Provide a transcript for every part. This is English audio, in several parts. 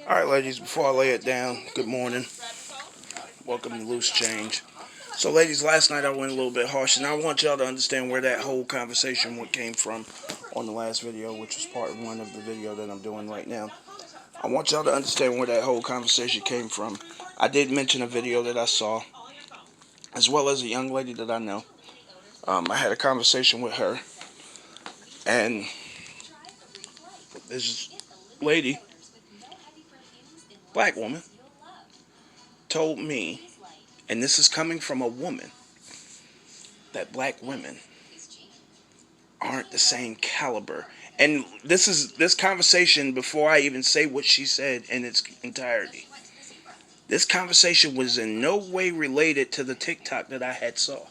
Alright, ladies, before I lay it down, good morning. Welcome to Loose Change. So, ladies, last night I went a little bit harsh, and I want y'all to understand where that whole conversation came from on the last video, which was part one of the video that I'm doing right now. I want y'all to understand where that whole conversation came from. I did mention a video that I saw, as well as a young lady that I know. I had a conversation with her, and this lady, black woman, told me, and this is coming from a woman, that black women aren't the same caliber. And this conversation, before I even say what she said in its entirety, this conversation was in no way related to the TikTok that I had saw.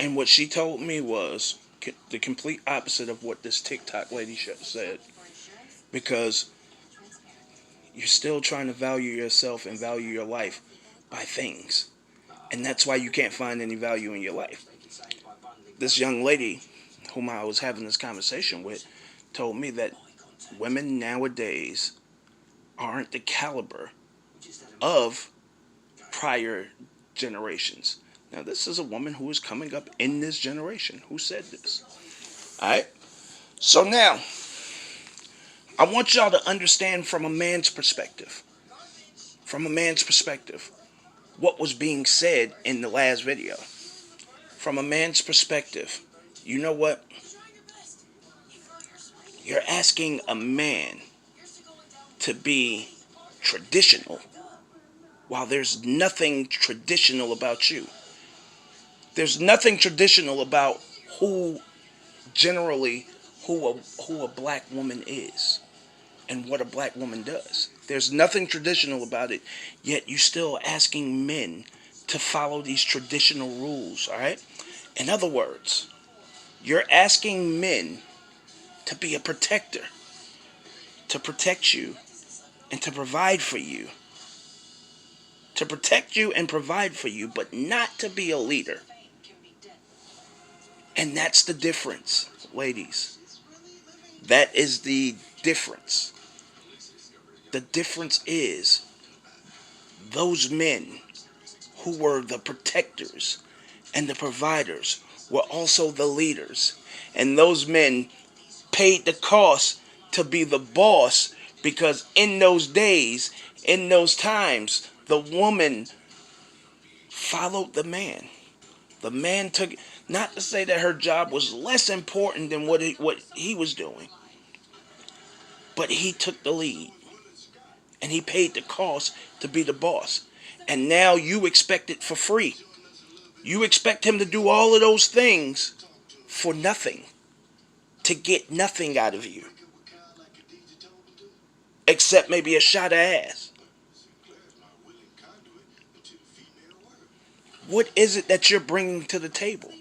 And what she told me was the complete opposite of what this TikTok lady said. Because you're still trying to value yourself and value your life by things. And that's why you can't find any value in your life. This young lady whom I was having this conversation with told me that women nowadays aren't the caliber of prior generations. Now, this is a woman who is coming up in this generation who said this. Alright? So now, I want y'all to understand from a man's perspective. From a man's perspective, what was being said in the last video. From a man's perspective, you know what? You're asking a man to be traditional while there's nothing traditional about you. There's nothing traditional about who a black woman is and what a black woman does. There's nothing traditional about it, yet you're still asking men to follow these traditional rules, all right? In other words, you're asking men to be a protector, to protect you and to provide for you. To protect you and provide for you, but not to be a leader. And that's the difference, ladies. That is the difference. The difference is those men who were the protectors and the providers were also the leaders. And those men paid the cost to be the boss, because in those days, in those times, the woman followed the man. The man took, not to say that her job was less important than what he was doing, but he took the lead. And he paid the cost to be the boss. And now you expect it for free. You expect him to do all of those things for nothing. To get nothing out of you. Except maybe a shot of ass. What is it that you're bringing to the table?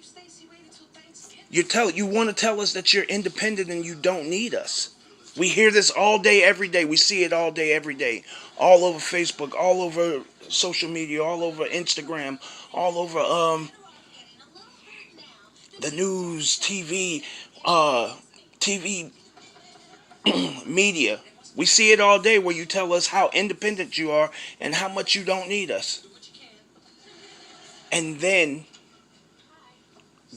You want to tell us that you're independent and you don't need us. We hear this all day, every day. We see it all day, every day. All over Facebook, all over social media, all over Instagram, all over the news, TV media. We see it all day where you tell us how independent you are and how much you don't need us. And then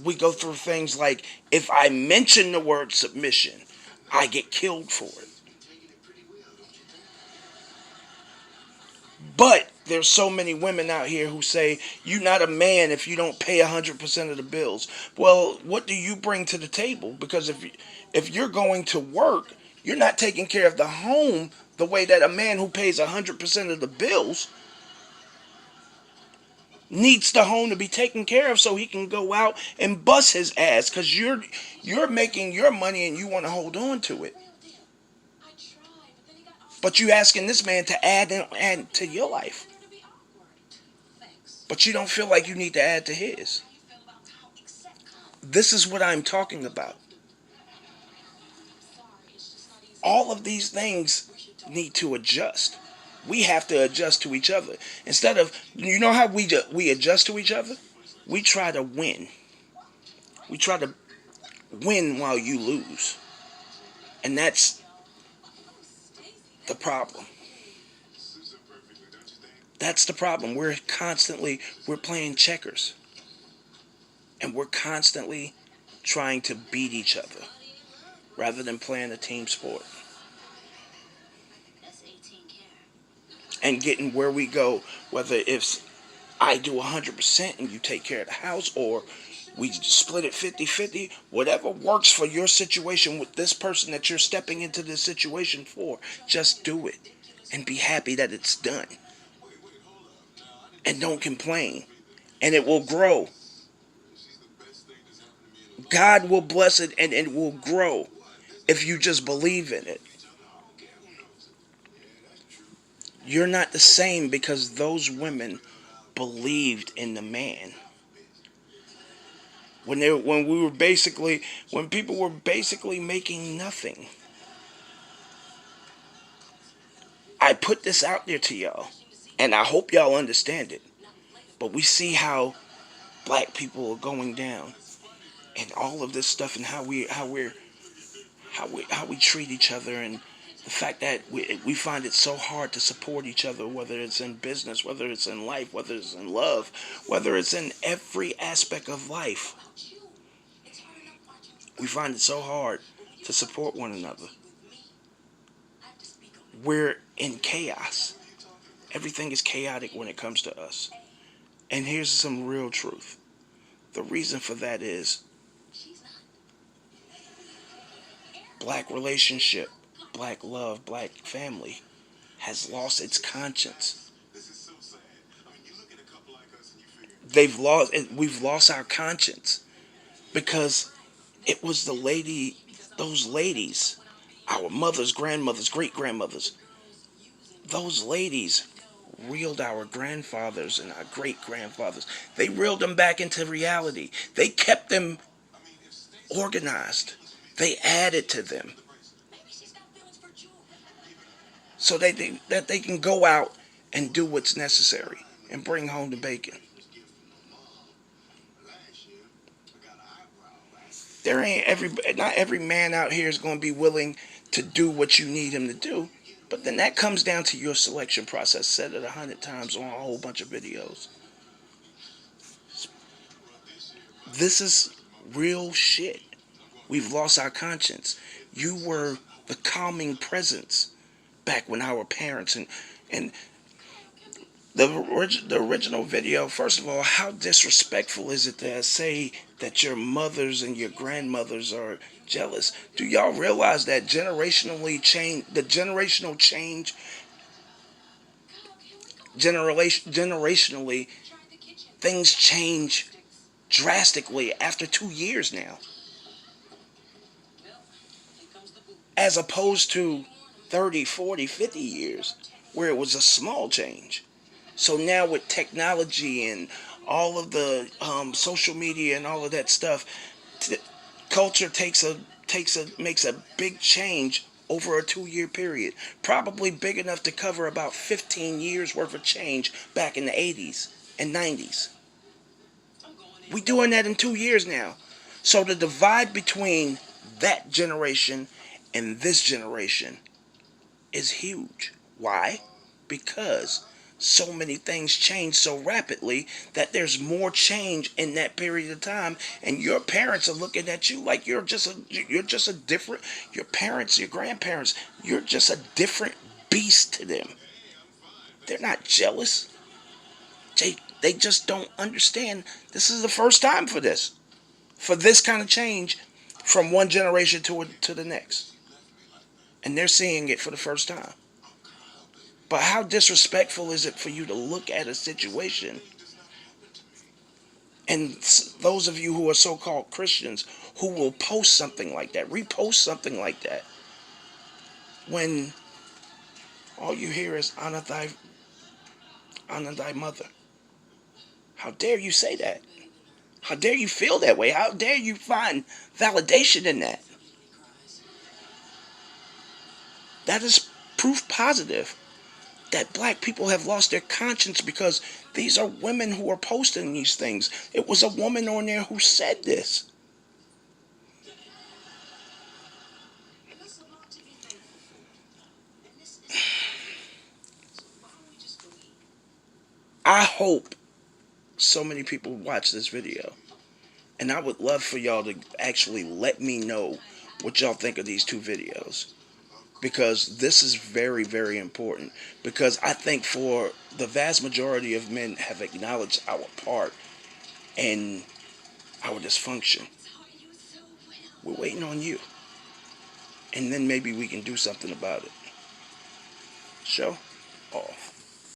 we go through things like, if I mention the word submission, I get killed for it. But there's so many women out here who say, you're not a man if you don't pay 100% of the bills. Well, what do you bring to the table? Because if you're going to work, you're not taking care of the home the way that a man who pays 100% of the bills needs the home to be taken care of, so he can go out and bust his ass, because you're making your money and you want to hold on to it. But you asking this man to add to your life. But you don't feel like you need to add to his. This is what I'm talking about. All of these things need to adjust. We have to adjust to each other. Instead of, you know how we adjust to each other? We try to win. We try to win while you lose. And that's the problem. That's the problem. We're playing checkers. And we're constantly trying to beat each other rather than playing a team sport. And getting where we go, whether it's I do 100% and you take care of the house, or we split it 50-50, whatever works for your situation with this person that you're stepping into this situation for, just do it and be happy that it's done. And don't complain. And it will grow. God will bless it and it will grow if you just believe in it. You're not the same because those women believed in the man. When people were basically making nothing. I put this out there to y'all, and I hope y'all understand it. But we see how black people are going down, and all of this stuff, and how we treat each other, and the fact that we find it so hard to support each other, whether it's in business, whether it's in life, whether it's in love, whether it's in every aspect of life. We find it so hard to support one another. We're in chaos. Everything is chaotic when it comes to us. And here's some real truth. The reason for that is black relationship, black love, black family has lost its conscience. We've lost our conscience because it was those ladies, our mothers, grandmothers, great grandmothers. Those ladies reeled our grandfathers and our great grandfathers. They reeled them back into reality. They kept them organized. They added to them so that they can go out and do what's necessary and bring home the bacon. Not every man out here is going to be willing to do what you need him to do. But then that comes down to your selection process. Said it 100 times on a whole bunch of videos. This is real shit. We've lost our conscience. You were the calming presence back when our parents and the original video. First of all, how disrespectful is it to say that your mothers and your grandmothers are jealous? Do y'all realize that generational change, generationally, things change drastically after 2 years now, as opposed to 30, 40, 50 years where it was a small change. So now with technology and all of the social media and all of that stuff, culture makes a big change over a 2 year period, probably big enough to cover about 15 years worth of change back in the 80s and 90s. We doing that in 2 years now. So the divide between that generation and this generation is huge. Why? Because so many things change so rapidly that there's more change in that period of time, and your parents are looking at you like you're just a different, your parents, your grandparents, you're just a different beast to them. They're not jealous. They just don't understand. This is the first time for this kind of change from one generation to the next, and they're seeing it for the first time. But how disrespectful is it for you to look at a situation, and those of you who are so-called Christians who will post something like that, repost something like that, when all you hear is honor thy mother? How dare you say that? How dare you feel that way? How dare you find validation in that? That is proof positive that black people have lost their conscience, because these are women who are posting these things. It was a woman on there who said this. I hope so many people watch this video. And I would love for y'all to actually let me know what y'all think of these two videos. Because this is very, very important. Because I think for the vast majority of men have acknowledged our part in our dysfunction. We're waiting on you. And then maybe we can do something about it. Show off.